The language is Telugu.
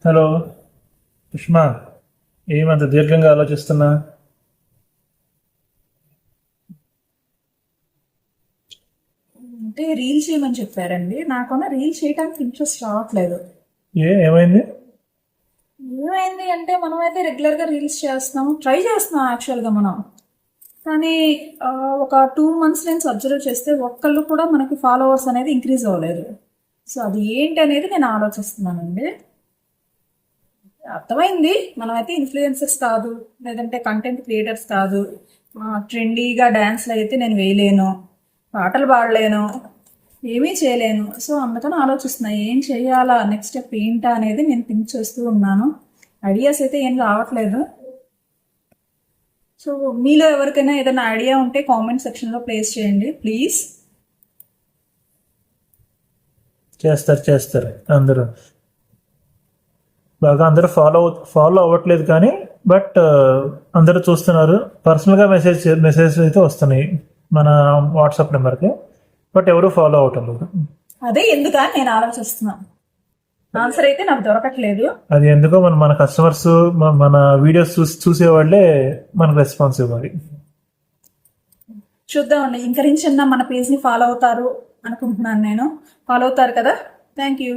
హలో సుష్మా, ఏమంత దీర్ఘంగా ఆలోచిస్తున్నా? అంటే రీల్ చేయమని చెప్పారండి. నాకున్న రీల్ చేయడానికి ఇంట్రెస్ట్ రావట్లేదు. ఏమైంది? ఏమైంది అంటే మనమైతే రెగ్యులర్గా రీల్స్ చేస్తున్నాము, ట్రై చేస్తున్నాం యాక్చువల్గా మనం. కానీ ఒక 2 months నేను అబ్జర్వ్ చేస్తే ఒక్కళ్ళు కూడా మనకి ఫాలోవర్స్ అనేది ఇంక్రీజ్ అవ్వలేదు. సో అది ఏంటి అనేది నేను ఆలోచిస్తున్నానండి. అర్థమైంది, మనమైతే ఇన్ఫ్లుయెన్సర్స్ కాదు, లేదంటే కంటెంట్ క్రియేటర్స్ కాదు. ట్రెండీగా డ్యాన్స్లు అయితే నేను వేయలేను, పాటలు పాడలేను, ఏమీ చేయలేను. సో అందుకని ఆలోచిస్తున్నా ఏం చేయాలా, నెక్స్ట్ స్టెప్ ఏంటా అనేది నేను థింక్ చేస్తూ ఉన్నాను. ఐడియాస్ అయితే ఏం రావట్లేదు. సో మీలో ఎవరికైనా ఏదైనా ఐడియా ఉంటే కామెంట్ సెక్షన్లో ప్లేస్ చేయండి ప్లీజ్. చేస్తారు అందరూ. బాగా అందరూ ఫాలో అవ్వట్లేదు కానీ బట్ అందరూ చూస్తున్నారు. పర్సనల్గా మెసేజ్ అయితే వస్తున్నాయి మన వాట్సాప్ నెంబర్కి, బట్ ఎవరు ఫాలో అవటం లేదు. అదే ఎందుకా నేను ఆలోచిస్తున్నాను. ఆన్సర్ అయితే నాకు దొరకట్లేదు. అది ఎందుకో మన కస్టమర్స్ మన వీడియోస్ చూసే వాళ్ళే మనకు రెస్పాన్స్ ఇవ్వాలి. చూద్దామండి, ఇంక నుంచి మన పేజ్ని ఫాలో అవుతారు అనుకుంటున్నాను నేను. ఫాలో అవుతారు కదా. Thank you.